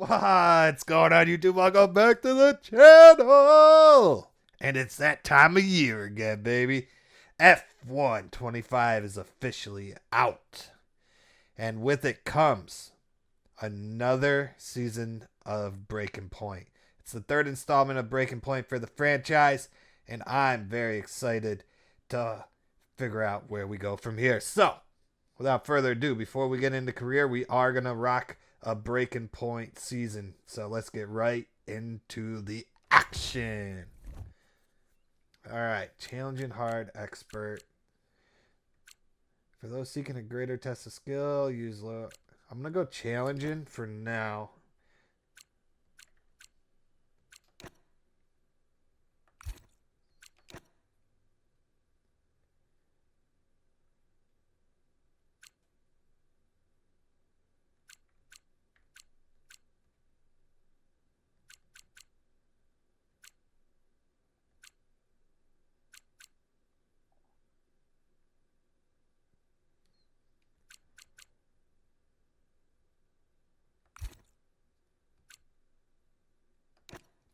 What's going on, YouTube? Welcome back to the channel. And it's that time of year again, baby. F1 25 is officially out. And with it comes another season of Breaking Point. It's the third installment of Breaking Point for the franchise. And I'm very excited to figure out where we go from here. So, without further ado, before we get into career, we are going to rock a Breaking Point season. So let's get right into the action. All right, challenging hard expert. For those seeking a greater test of skill, use low. I'm going to go challenging for now.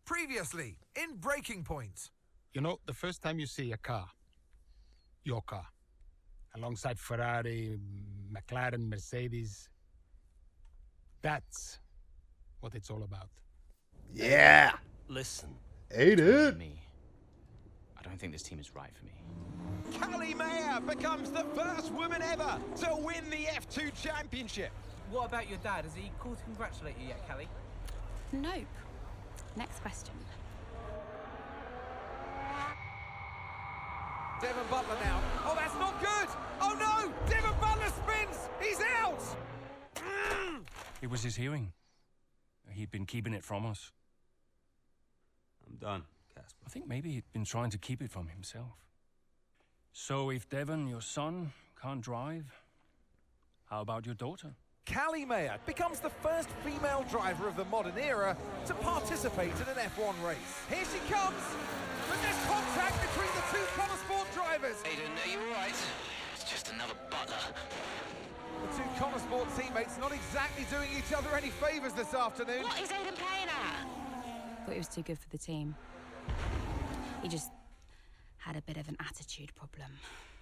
Previously, in Breaking Point. You know, the first time you see a car, your car, alongside Ferrari, McLaren, Mercedes, that's what it's all about. Yeah. Listen. Ain't it? Me. I don't think this team is right for me. Callie Mayer becomes the first woman ever to win the F2 championship. What about your dad? Has he called to congratulate you yet, Callie? Nope. Next question. Devon Butler now. Oh, that's not good. Oh, no. Devon Butler spins. He's out. It was his hearing. He'd been keeping it from us. I'm done, Casper. I think maybe he'd been trying to keep it from himself. So if Devon, your son, can't drive, how about your daughter? Callie Mayer becomes the first female driver of the modern era to participate in an F1 race. Here she comes, but there's contact between the two Connor Sport drivers. Aiden, are you alright? It's just another Butler. The two Connor Sport teammates not exactly doing each other any favours this afternoon. What is Aiden playing at? Thought he was too good for the team. He just had a bit of an attitude problem.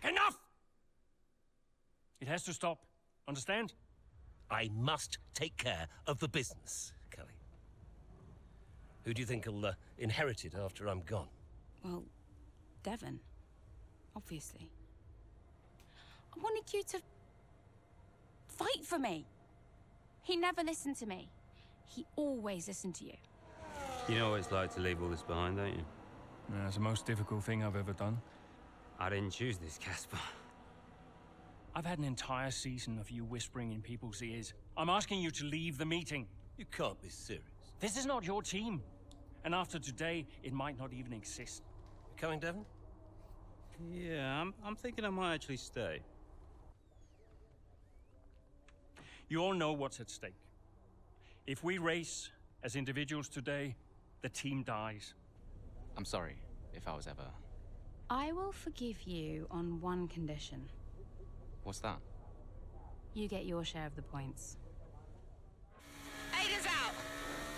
Enough! It has to stop. Understand? I must take care of the business, Kelly. Who do you think will inherit it after I'm gone? Well, Devon. Obviously. I wanted you to fight for me. He never listened to me. He always listened to you. You know what it's like to leave all this behind, don't you? Yeah, it's the most difficult thing I've ever done. I didn't choose this, Casper. I've had an entire season of you whispering in people's ears. I'm asking you to leave the meeting. You can't be serious. This is not your team. And after today, it might not even exist. You coming, Devon? Yeah, I'm thinking I might actually stay. You all know what's at stake. If we race as individuals today, the team dies. I'm sorry if I was ever... I will forgive you on one condition. What's that? You get your share of the points. Aiden's out.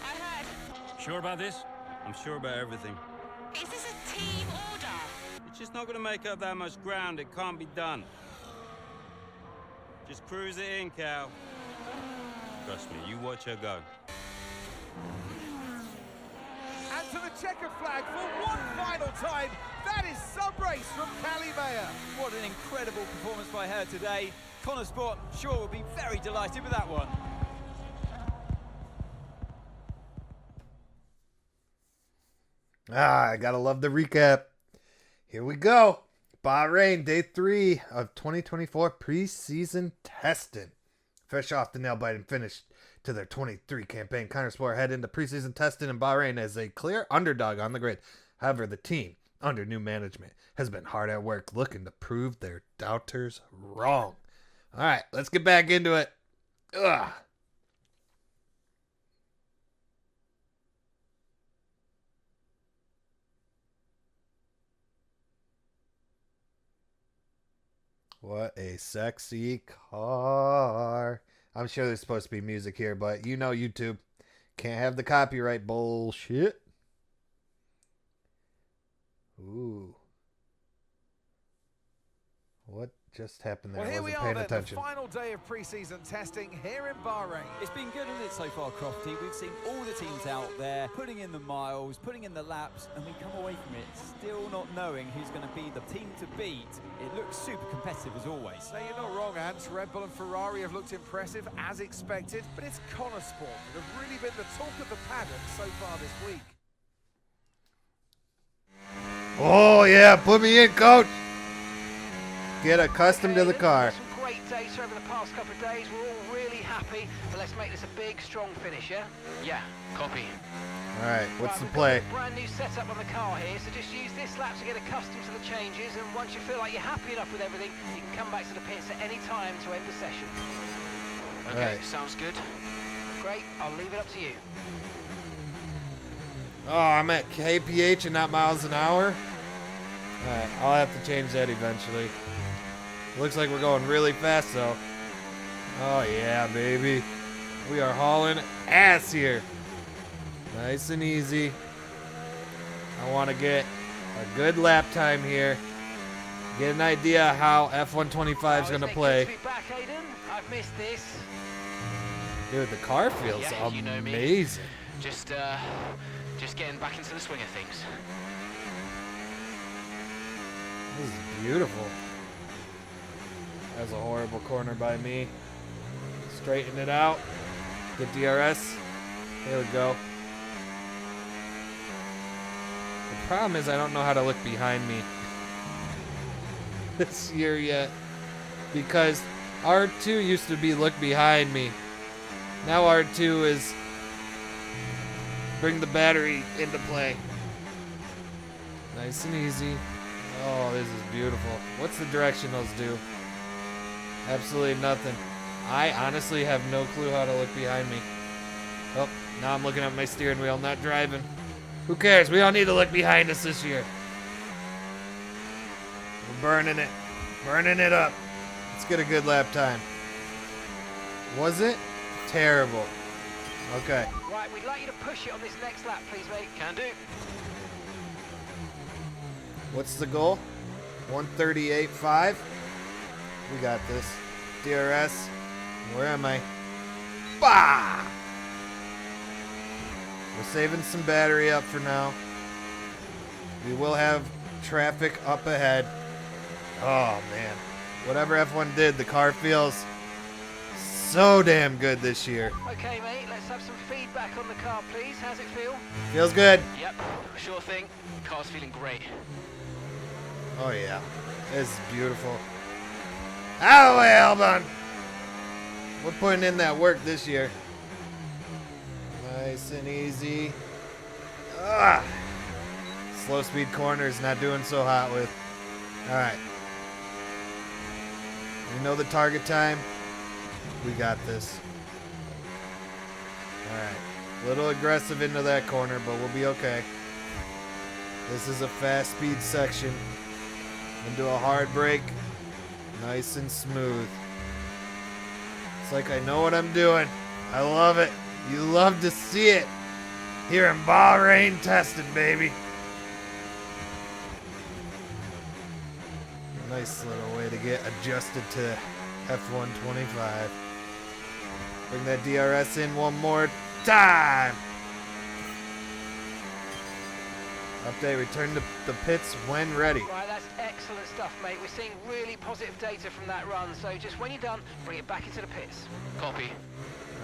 I heard. Sure about this? I'm sure about everything. Is this a team order? It's just not going to make up that much ground. It can't be done. Just cruise it in, Cal. Trust me, you watch her go. And to the checker flag for one final time. That is some race from Callie Mayer. What an incredible performance by her today. Connor Sport, sure, will be very delighted with that one. I gotta love the recap. Here we go. Bahrain, day 3 of 2024 preseason testing. Fresh off the nail-biting finish to their 23 campaign, Countersport head into preseason testing in Bahrain as a clear underdog on the grid. However, the team, under new management, has been hard at work looking to prove their doubters wrong. All right, let's get back into it. Ugh. What a sexy car. I'm sure there's supposed to be music here, but you know YouTube. Can't have the copyright bullshit. Ooh. What just happened there? Well, I here we wasn't are paying then, attention. the final day of pre-season testing here in Bahrain. It's been good, hasn't it, so far, Crofty? We've seen all the teams out there putting in the miles, putting in the laps, and we come away from it still not knowing who's going to be the team to beat. It looks super competitive as always. Now, you're not wrong, Ant. Red Bull and Ferrari have looked impressive as expected, but it's Connor Sport that have really been the talk of the paddock so far this week. Oh, yeah. Put me in, coach. Get accustomed to the car. Some great data over the past couple of days. We're all really happy, but let's make this a big, strong finish, yeah? Yeah, copy. All right, what's the We've play? got a brand new setup on the car here, so just use this lap to get accustomed to the changes, and once you feel like you're happy enough with everything, you can come back to the pits at any time to end the session. Okay, Right. sounds good. Great, I'll leave it up to you. Oh, I'm at kph and not miles an hour. All right, I'll have to change that eventually. Looks like we're going really fast, though. Oh, yeah, baby. We are hauling ass here. Nice and easy. I want to get a good lap time here. Get an idea how F125 is going to play. Good to be back, Aiden. I've missed this. Dude, the car feels Yeah, you know me. amazing. Just getting back into the swing of things. This is beautiful. That's a horrible corner by me. Straighten it out. Get DRS. There we go. The problem is I don't know how to look behind me this year yet. Because R2 used to be look behind me. Now R2 is bring the battery into play. Nice and easy. Oh, this is beautiful. What's the directionals do? Absolutely nothing. I honestly have no clue how to look behind me. Oh, now I'm looking at my steering wheel, not driving. Who cares? We don't need to look behind us this year. We're burning it. Burning it up. Let's get a good lap time. Was it? Terrible. Okay. Right, we'd like you to push it on this next lap, please, mate. Can do. What's the goal? 138.5. We got this. DRS. Where am I? Bah! We're saving some battery up for now. We will have traffic up ahead. Oh, man. Whatever F1 did, the car feels so damn good this year. Okay, mate, let's have some feedback on the car, please. How's it feel? Feels good. Yep, sure thing. Car's feeling great. Oh, yeah. This is beautiful. Out of the way, Albon! We're putting in that work this year. Nice and easy. Ah! Slow speed corners, not doing so hot with. Alright. We know the target time. We got this. Alright. A little aggressive into that corner, but we'll be okay. This is a fast speed section. Into a hard brake. Nice and smooth. It's like I know what I'm doing. I love it. You love to see it. Here in Bahrain testing, baby. Nice little way to get adjusted to F125. Bring that DRS in one more time. Update, return to the pits when ready. Right, that's excellent stuff, mate. We're seeing really positive data from that run, so just when you're done, bring it back into the pits. Copy.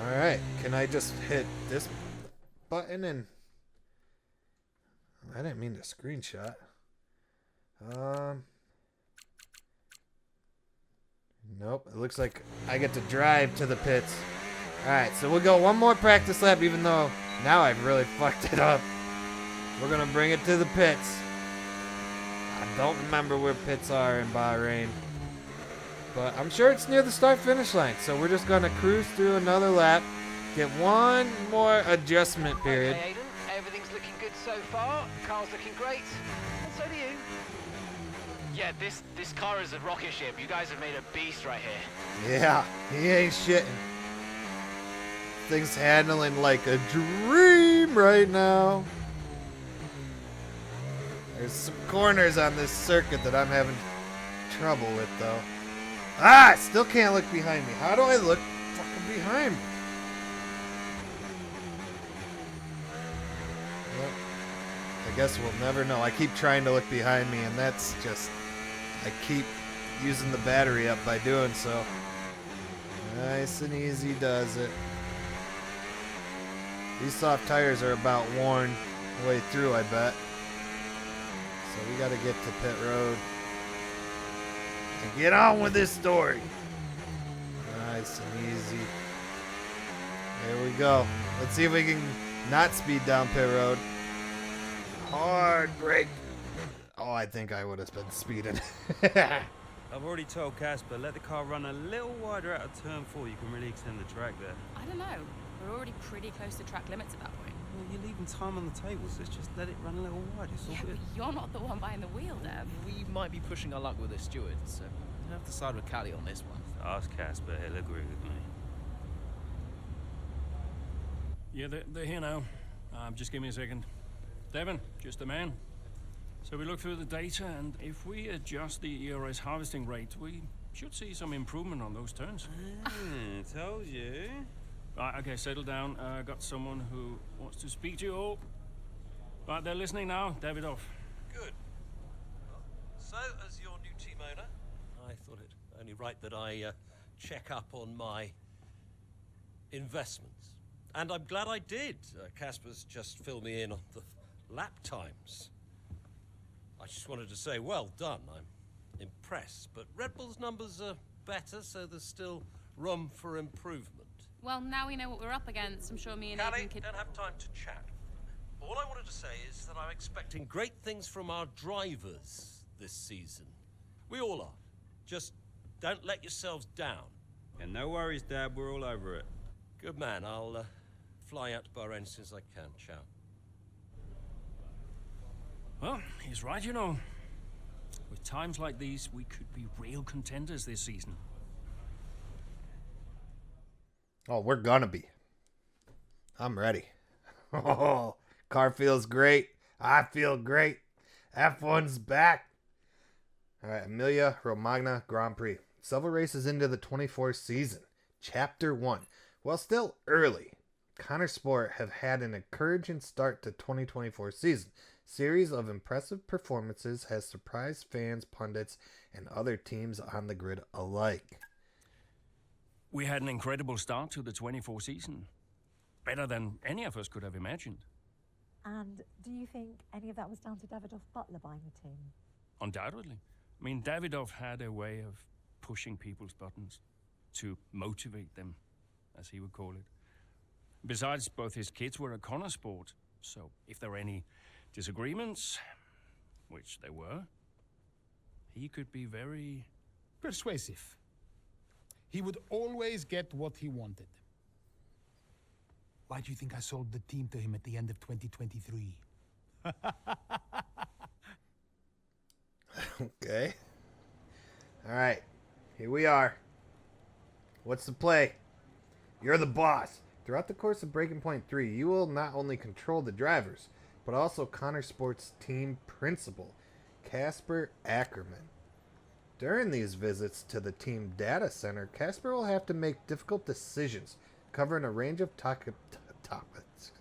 Alright, can I just hit this button and... I didn't mean to screenshot. Nope, it looks like I get to drive to the pits. Alright, so we'll go one more practice lap, even though now I've really fucked it up. We're gonna bring it to the pits. I don't remember where pits are in Bahrain, but I'm sure it's near the start-finish line. So we're just gonna cruise through another lap, get one more adjustment period. Okay, Aiden, everything's looking good so far. Car's looking great, and so do you. Yeah, this car is a rocket ship. You guys have made a beast right here. Yeah, he ain't shitting. Things handling like a dream right now. There's some corners on this circuit that I'm having trouble with, though. I still can't look behind me. How do I look fucking behind me? Well, I guess we'll never know. I keep trying to look behind me, and that's just... I keep using the battery up by doing so. Nice and easy does it. These soft tires are about worn the way through, I bet. So we gotta get to pit road and get on with this story. Nice and easy. There we go. Let's see if we can not speed down pit road. Hard brake. Oh, I think I would have been speeding. I've already told Casper, let the car run a little wider out of turn 4. You can really extend the track there. I don't know. We're already pretty close to track limits at that point. Well, you're leaving time on the table, so just let it run a little wider. It's all Yeah, good. but you're not the one behind the wheel, Dev. We might be pushing our luck with the steward, so we'll have to side with Callie on this one. Ask Casper, he'll agree with me. Yeah, they're here now. Just give me a second. Devon, just the man. So we look through the data, and if we adjust the ERS harvesting rate, we should see some improvement on those turns. Told you. Right, okay, settle down. Got someone who wants to speak to you all. Right, they're listening now. Davidoff. Good. So, as your new team owner, I thought it only right that I check up on my investments. And I'm glad I did. Casper's just filled me in on the lap times. I just wanted to say, well done. I'm impressed. But Red Bull's numbers are better, so there's still room for improvement. Well, now we know what we're up against. I'm sure me and Callie, Aiden could... don't have time to chat. All I wanted to say is that I'm expecting great things from our drivers this season. We all are. Just don't let yourselves down. And no worries, Dad. We're all over it. Good man. I'll fly out to Bahrain as soon as I can. Ciao. Well, he's right, you know. With times like these, we could be real contenders this season. Oh, we're gonna be. I'm ready. Oh, car feels great. I feel great. F1's back. All right, Emilia Romagna Grand Prix. Several races into the 24th season. Chapter 1. While still early, Connor Sport have had an encouraging start to 2024 season. Series of impressive performances has surprised fans, pundits, and other teams on the grid alike. We had an incredible start to the 24 season. Better than any of us could have imagined. And do you think any of that was down to Davidoff Butler buying the team? Undoubtedly. I mean, Davidoff had a way of pushing people's buttons to motivate them, as he would call it. Besides, both his kids were at Connor Sport, so if there were any disagreements, which there were, he could be very persuasive. He would always get what he wanted. Why do you think I sold the team to him at the end of 2023? Okay. All right. Here we are. What's the play? You're the boss. Throughout the course of Breaking Point 3, you will not only control the drivers, but also Connor Sports' team principal, Casper Ackerman. During these visits to the team data center, Casper will have to make difficult decisions, covering a range of topics.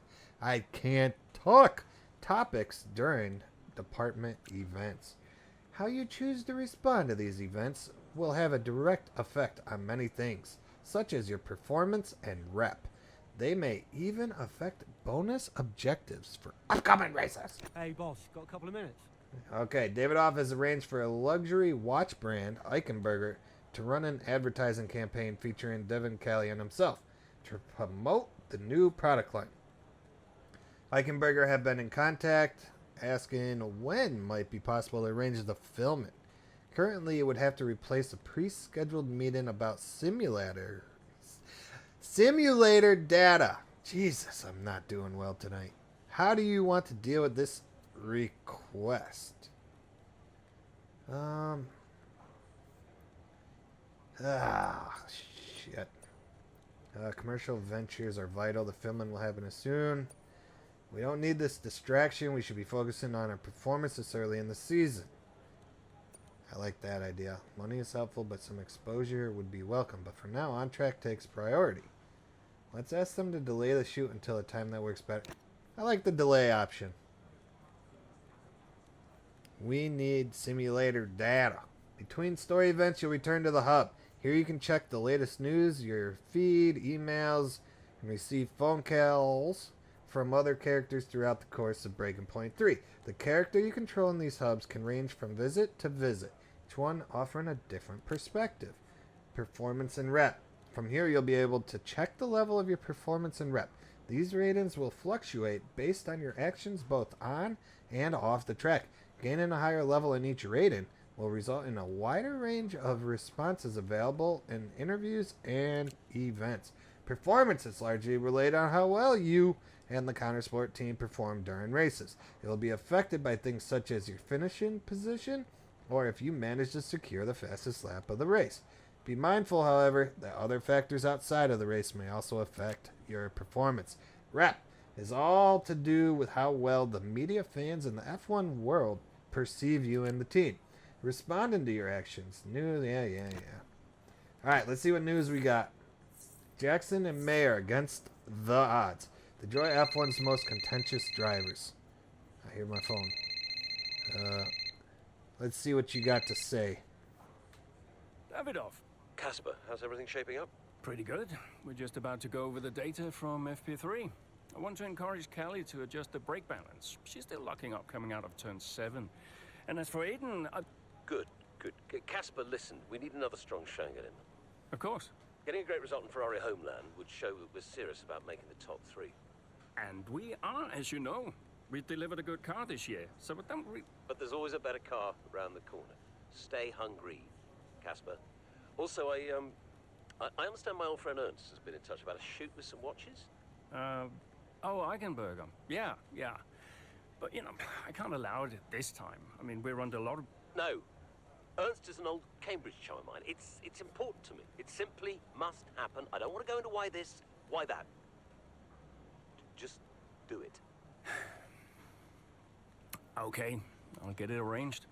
I can't talk! Topics during department events. How you choose to respond to these events will have a direct effect on many things, such as your performance and rep. They may even affect bonus objectives for upcoming races. Hey, boss, got a couple of minutes? Okay, Davidoff has arranged for a luxury watch brand, Eichenberger, to run an advertising campaign featuring Devon Callion himself to promote the new product line. Eichenberger have been in contact, asking when might be possible to arrange the filming. Currently, it would have to replace a pre-scheduled meeting about simulator data. Jesus, I'm not doing well tonight. How do you want to deal with this request? Shit. Commercial ventures are vital. The filming will happen soon. We don't need this distraction. We should be focusing on our performance this early in the season. I like that idea. Money is helpful, but some exposure would be welcome. But for now, on track takes priority. Let's ask them to delay the shoot until a time that works better. I like the delay option. We need simulator data. Between story events, you'll return to the hub. Here you can check the latest news, your feed, emails, and receive phone calls from other characters throughout the course of Breaking Point 3. The character you control in these hubs can range from visit to visit, each one offering a different perspective. Performance and rep. From here you'll be able to check the level of your performance and rep. These ratings will fluctuate based on your actions both on and off the track. Gaining a higher level in each rating will result in a wider range of responses available in interviews and events. Performance is largely related on how well you and the Countersport team perform during races. It will be affected by things such as your finishing position or if you manage to secure the fastest lap of the race. Be mindful, however, that other factors outside of the race may also affect your performance. Rep is all to do with how well the media, fans, and the F1 world perceive you and the team. Responding to your actions. Yeah. Alright, let's see what news we got. Jackson and Mayer against the odds. The Joy F1's most contentious drivers. I hear my phone. Let's see what you got to say. Davidoff. Casper, how's everything shaping up? Pretty good. We're just about to go over the data from FP3. I want to encourage Callie to adjust the brake balance. She's still locking up coming out of turn 7. And as for Aiden, Good. Casper, listen, we need another strong showing at him. Of course. Getting a great result in Ferrari homeland would show that we're serious about making the top 3. And we are, as you know. We delivered a good car this year, so don't we... But there's always a better car around the corner. Stay hungry, Casper. Also, I understand my old friend Ernst has been in touch about a shoot with some watches. Oh, Eichenberger. Yeah. But, I can't allow it at this time. I mean, we're under a lot of... No. Ernst is an old Cambridge chum of mine. It's important to me. It simply must happen. I don't want to go into why this, why that. Just do it. Okay, I'll get it arranged.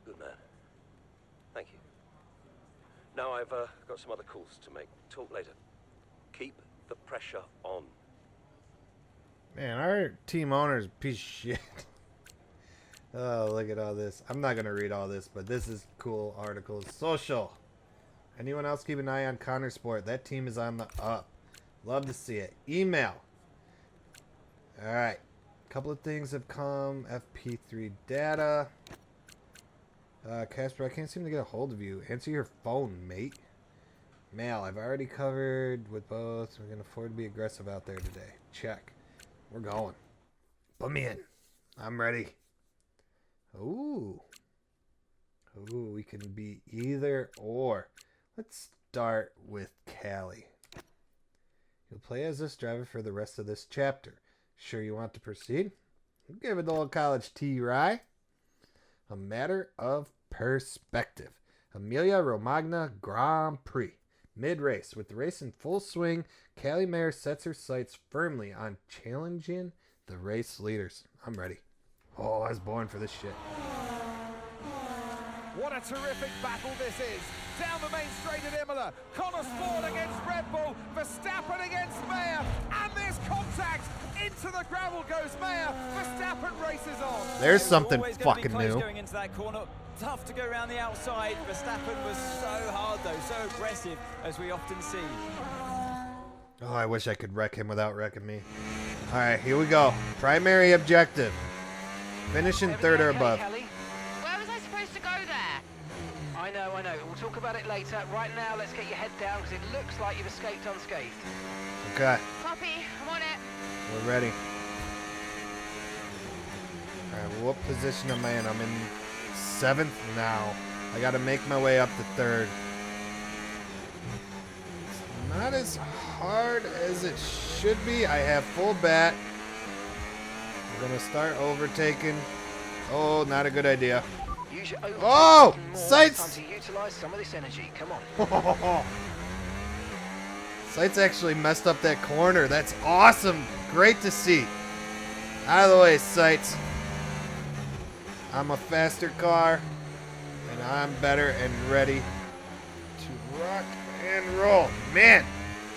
Good man. Thank you. Now I've got some other calls to make. Talk later. Keep the pressure on. Man, our team owner's a piece of shit. Oh, look at all this. I'm not going to read all this, but this is cool articles. Social. Anyone else keep an eye on Countersport? That team is on the up. Love to see it. Email. Alright. A couple of things have come. FP3 data. Casper, I can't seem to get a hold of you. Answer your phone, mate. Mail. I've already covered with both. We're going to afford to be aggressive out there today. Check. We're going. Put me in. I'm ready. Ooh, we can be either or. Let's start with Callie. You'll play as this driver for the rest of this chapter. Sure you want to proceed? Give it the old college T, right? A matter of perspective. Emilia Romagna Grand Prix. Mid-race. With the race in full swing, Callie Mayer sets her sights firmly on challenging the race leaders. I'm ready. Oh, I was born for this shit. What a terrific battle this is. Down the main straight at Imola. Countersport against Red Bull. Verstappen against Mayer. And there's contact. Into the gravel goes Mayer. Verstappen races on. There's something Always gonna be fucking close new. Going into that corner. Tough to go around the outside. Verstappen was so hard though, so aggressive as we often see. Oh, I wish I could wreck him without wrecking me. All right, here we go. Primary objective. Finishing third or above. Where was I supposed to go there? I know. We'll talk about it later. Right now, let's get your head down because it looks like you've escaped unscathed. Okay, Copy, I'm on it. we're ready. All right, well, what position am I in? I'm in 7th now. I got to make my way up to 3rd. It's not as hard as it should be. I have full bat. We're going to start overtaking. Oh, not a good idea. Use your overtake Oh! more Sights! time to utilize some of this energy. Come on. Sights actually messed up that corner. That's awesome. Great to see. Out of the way, Sights. I'm a faster car, and I'm better and ready to rock and roll. Man,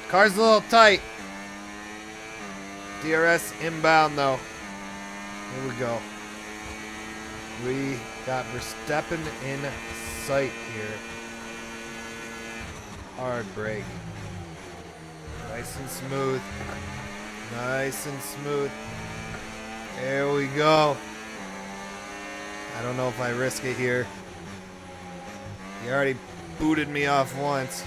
car's a little tight. DRS inbound, though. Here we go. We got Verstappen in sight here. Hard brake. Nice and smooth. Nice and smooth. There we go. I don't know if I risk it here. He already booted me off once.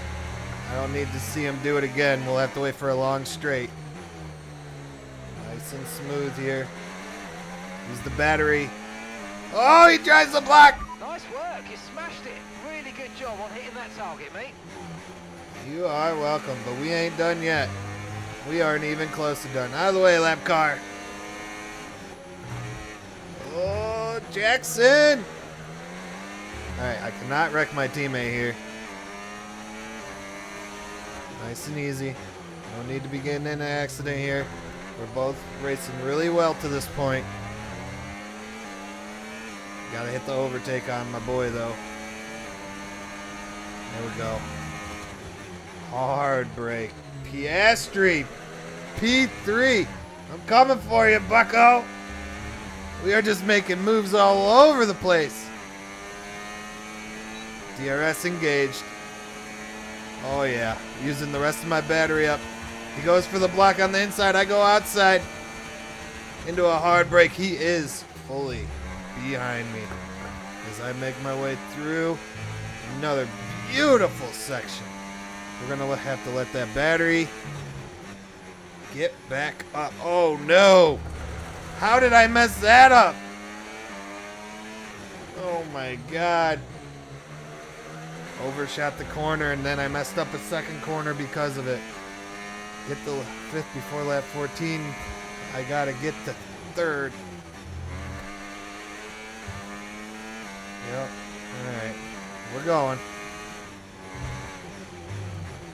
I don't need to see him do it again. We'll have to wait for a long straight. Nice and smooth here. Use the battery. Oh, he drives the block! Nice work, you smashed it. Really good job on hitting that target, mate. You are welcome, but we ain't done yet. We aren't even close to done. Out of the way, lap car. Oh, Jackson! Alright, I cannot wreck my teammate here. Nice and easy. No need to be getting in an accident here. We're both racing really well to this point. Gotta hit the overtake on my boy, though. There we go. Hard brake. Piastri. P3. I'm coming for you, bucko. We are just making moves all over the place. DRS engaged. Oh, yeah. Using the rest of my battery up. He goes for the block on the inside. I go outside. Into a hard brake. He is fully behind me as I make my way through another beautiful section. We're gonna have to let that battery get back up. Oh no! How did I mess that up? Oh my god. Overshot the corner and then I messed up a second corner because of it. Get the fifth before lap 14. I gotta get the third. Yep. Alright. We're going.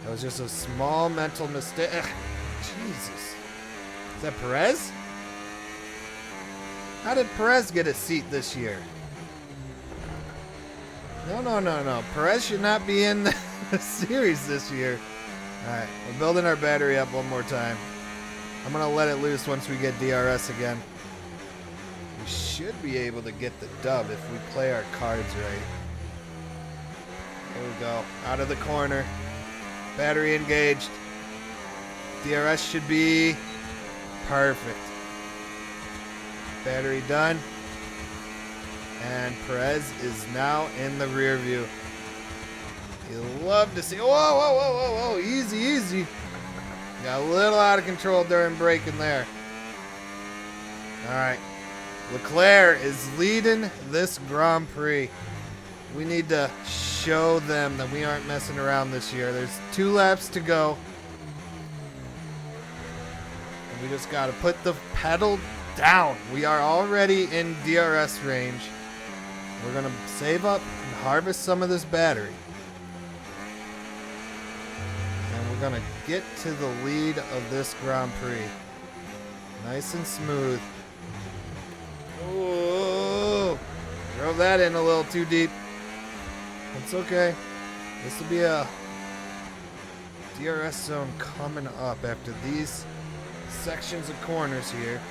That was just a small mental mistake. Ugh, Jesus. Is that Perez? How did Perez get a seat this year? No. Perez should not be in the series this year. Alright, we're building our battery up one more time. I'm going to let it loose once we get DRS again. We should be able to get the dub if we play our cards right. There we go. Out of the corner. Battery engaged. DRS should be perfect. Battery done. And Perez is now in the rear view. You love to see. Whoa. Easy. Got a little out of control during braking there. Alright. Leclerc is leading this Grand Prix. We need to show them that we aren't messing around this year. There's 2 laps to go. And we just got to put the pedal down. We are already in DRS range. We're going to save up and harvest some of this battery. And we're going to get to the lead of this Grand Prix. Nice and smooth. Ooh, drove that in a little too deep. It's okay. This will be a DRS zone coming up after these sections of corners here.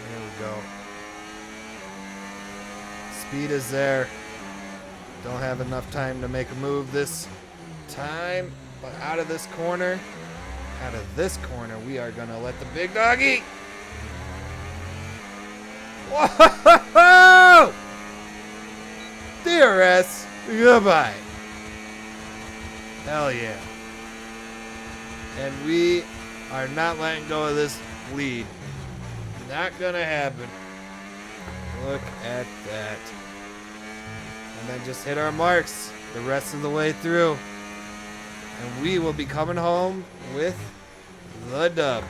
There we go. Speed is there. Don't have enough time to make a move this time. But out of this corner, we are going to let the big dog eat. Whoa! DRS, goodbye. Hell yeah. And we are not letting go of this lead. Not gonna happen. Look at that. And then just hit our marks the rest of the way through. And we will be coming home with the dub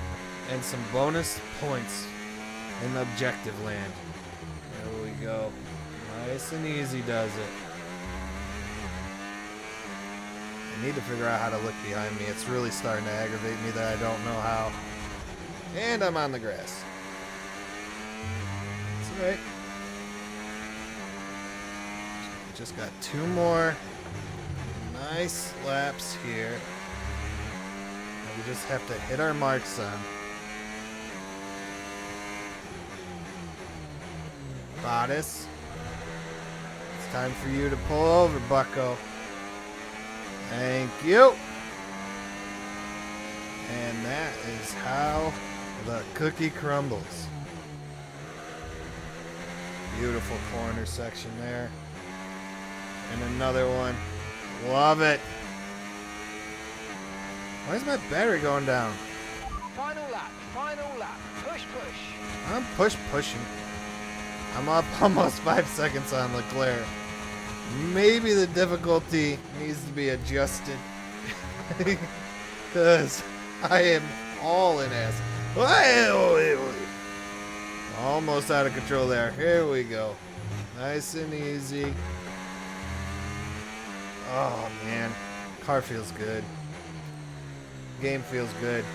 and some bonus points in the objective land. There we go. Nice and easy does it. I need to figure out how to look behind me. It's really starting to aggravate me that I don't know how. And I'm on the grass. It's alright. Just got 2 more nice laps here. And we just have to hit our marks on. Bottas. It's time for you to pull over, bucko. Thank you. And that is how the cookie crumbles. Beautiful corner section there. And another one. Love it. Why is my battery going down? Final lap, final lap. Push, push. I'm pushing. I'm up almost 5 seconds on Leclerc. Maybe the difficulty needs to be adjusted. Because I am all in ass. Almost out of control there. Here we go. Nice and easy. Oh, man. Car feels good. Game feels good.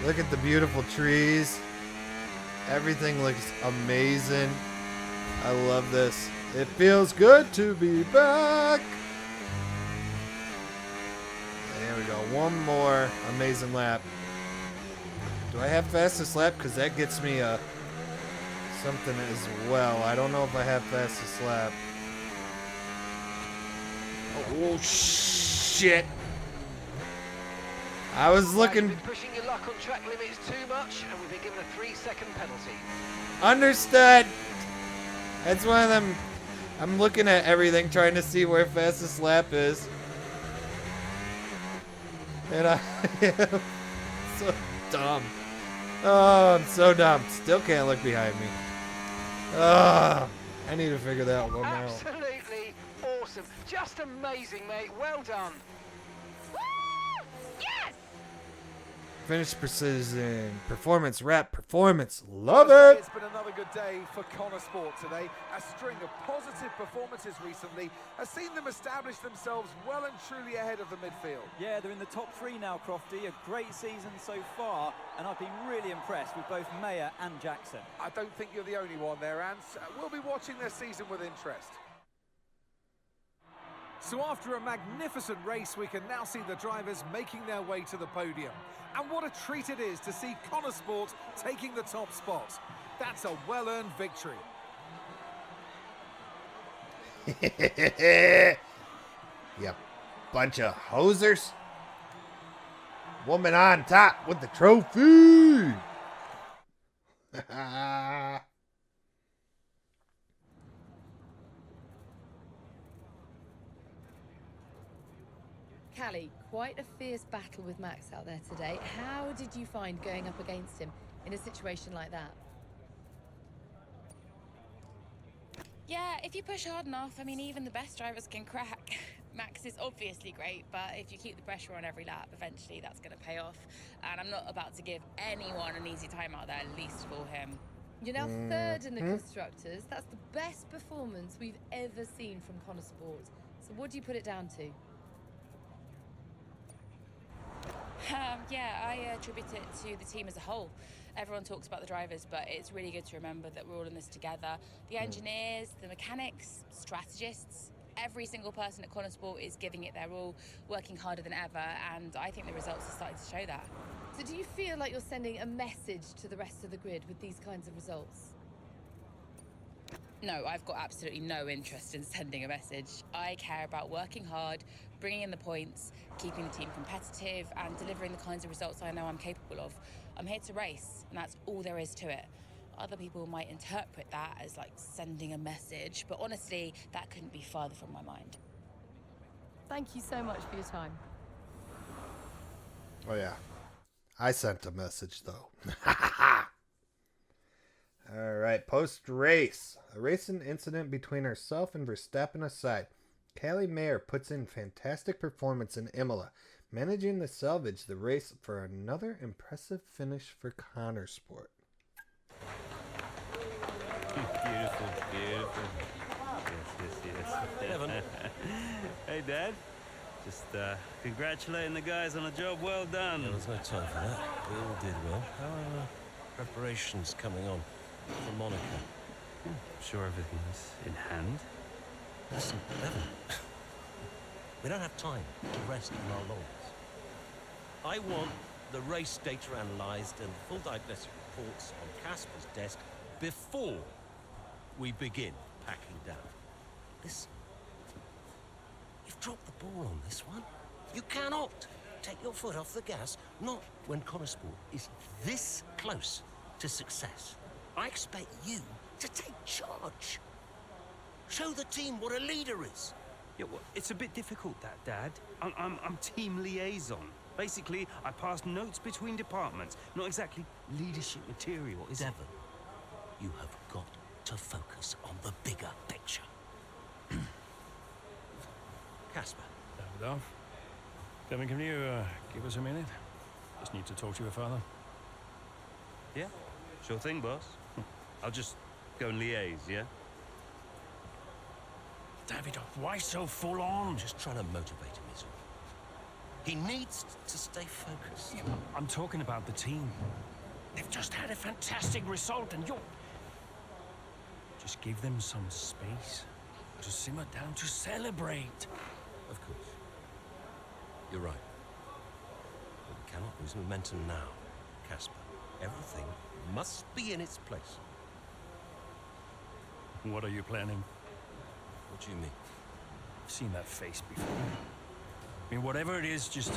Look at the beautiful trees. Everything looks amazing. I love this. It feels good to be back. There we go. One more amazing lap. Do I have fastest lap? Because that gets me something as well. I don't know if I have fastest lap. Oh, shit. I was looking. You've been pushing your luck on track limits too much, and we've been given a 3-second penalty. Understood. That's one of them. I'm looking at everything, trying to see where fastest lap is. And I am so dumb. Oh, I'm so dumb. Still can't look behind me. Oh, I need to figure that one out. Absolutely awesome. Just amazing, mate. Well done. Yes! Finish precision, performance, wrap, performance. Love I'd say it. It's been another good day for Connor Sport today. A string of positive performances recently has seen them establish themselves well and truly ahead of the midfield. Yeah, they're in the top 3 now, Crofty. A great season so far, and I've been really impressed with both Mayer and Jackson. I don't think you're the only one there, Ants. We'll be watching their season with interest. So after a magnificent race, we can now see the drivers making their way to the podium. And what a treat it is to see Connor Sport taking the top spot. That's a well-earned victory. You bunch of hosers. Woman on top with the trophy. Callie, quite a fierce battle with Max out there today. How did you find going up against him in a situation like that? Yeah, if you push hard enough, I mean, even the best drivers can crack. Max is obviously great, but if you keep the pressure on every lap, eventually that's going to pay off. And I'm not about to give anyone an easy time out there, least of all him. You're now third in the constructors. That's the best performance we've ever seen from Connor Sport. So what do you put it down to? Yeah, I attribute it to the team as a whole. Everyone talks about the drivers, but it's really good to remember that we're all in this together. The engineers, the mechanics, strategists, every single person at Connor Sport is giving it their all, working harder than ever, and I think the results are starting to show that. So do you feel like you're sending a message to the rest of the grid with these kinds of results? No, I've got absolutely no interest in sending a message. I care about working hard, bringing in the points, keeping the team competitive, and delivering the kinds of results I know I'm capable of. I'm here to race, and that's all there is to it. Other people might interpret that as like sending a message, but honestly, that couldn't be farther from my mind. Thank you so much for your time. Oh yeah, I sent a message though. All right, post-race. A racing incident between herself and Verstappen aside, Callie Mayer puts in fantastic performance in Imola, managing to salvage the race for another impressive finish for Connor Sport. Beautiful, beautiful. Yes. Hey, Dad. Just congratulating the guys on a job well done. Yeah, there's no time for that. We all did well. How are preparations coming on for Monaco? I'm sure everything's in hand. Listen, Devon, we don't have time to rest on our laurels. I want the race data analysed and full diagnostic reports on Casper's desk before we begin packing down. Listen, you've dropped the ball on this one. You cannot take your foot off the gas, not when Connosport is this close to success. I expect you to take charge. Show the team what a leader is. Yeah, well, it's a bit difficult, that, Dad. I'm team liaison. Basically, I pass notes between departments. Not exactly leadership material, is it? Devon, you have got to focus on the bigger picture. Casper. Davidoff. Kevin, can you give us a minute? Just need to talk to your father. Yeah, sure thing, boss. I'll just go and liaise, yeah? Davidoff, why so full on? I'm just trying to motivate him, is all. He needs to stay focused. Yeah, I'm talking about the team. They've just had a fantastic result and you're... Just give them some space to simmer down, to celebrate. Of course. You're right. But we cannot lose momentum now, Casper. Everything must be in its place. What are you planning? What do you mean? I've seen that face before. I mean, whatever it is, just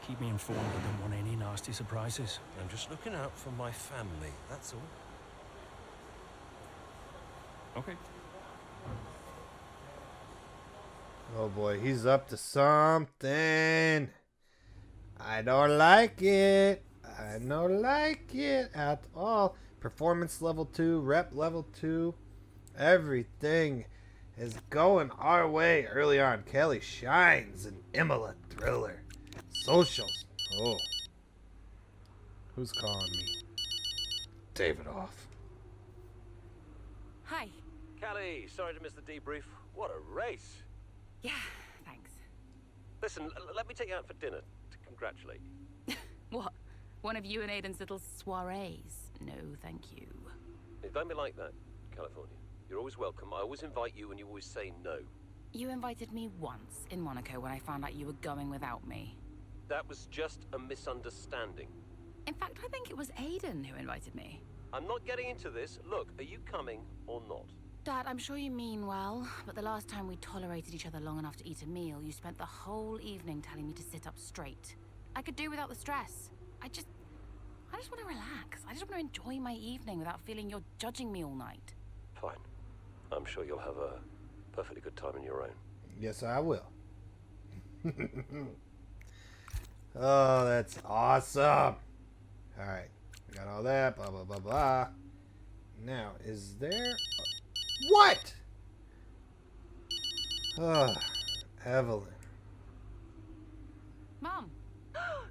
keep me informed. I don't want any nasty surprises. I'm just looking out for my family, that's all. Okay. Oh boy, he's up to something. I don't like it. I don't like it at all. Performance level 2, rep level 2. Everything is going our way early on. Kelly shines in Imola Thriller. Socials. Oh. Who's calling me? Davidoff. Hi. Callie, sorry to miss the debrief. What a race. Yeah, thanks. Listen, let me take you out for dinner to congratulate you. What? One of you and Aiden's little soirees? No, thank you. Hey, don't be like that, California. You're always welcome. I always invite you and you always say no. You invited me once in Monaco when I found out you were going without me. That was just a misunderstanding. In fact, I think it was Aiden who invited me. I'm not getting into this. Look, are you coming or not? Dad, I'm sure you mean well, but the last time we tolerated each other long enough to eat a meal, you spent the whole evening telling me to sit up straight. I could do without the stress. I just want to relax. I just want to enjoy my evening without feeling you're judging me all night. Fine. I'm sure you'll have a perfectly good time in your own. Yes, I will. Oh, that's awesome. All right. We got all that. Blah, blah, blah, blah. Now, is there... What? Oh, Evelyn. Mum.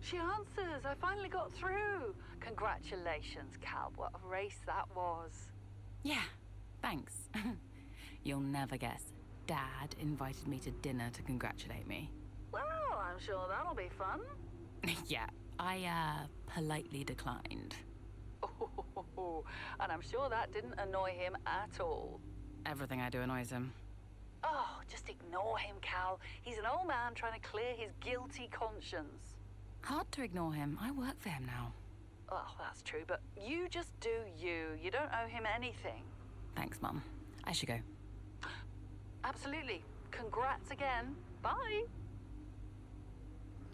She answers. I finally got through. Congratulations, Cal. What a race that was. Yeah, thanks. You'll never guess. Dad invited me to dinner to congratulate me. Well, I'm sure that'll be fun. Yeah, I politely declined. Oh, and I'm sure that didn't annoy him at all. Everything I do annoys him. Oh, just ignore him, Cal. He's an old man trying to clear his guilty conscience. Hard to ignore him. I work for him now. Well, that's true, but you just do you. You don't owe him anything. Thanks, Mum. I should go. Absolutely. Congrats again. Bye.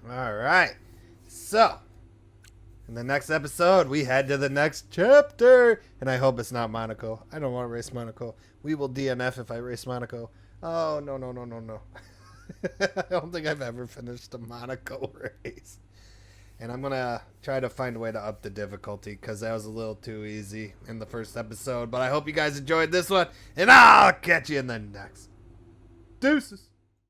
All right. So, in the next episode, we head to the next chapter. And I hope it's not Monaco. I don't want to race Monaco. We will DNF if I race Monaco. Oh, no, no, no, no, no. I don't think I've ever finished a Monaco race. And I'm going to try to find a way to up the difficulty because that was a little too easy in the first episode. But I hope you guys enjoyed this one. And I'll catch you in the next. Deuces.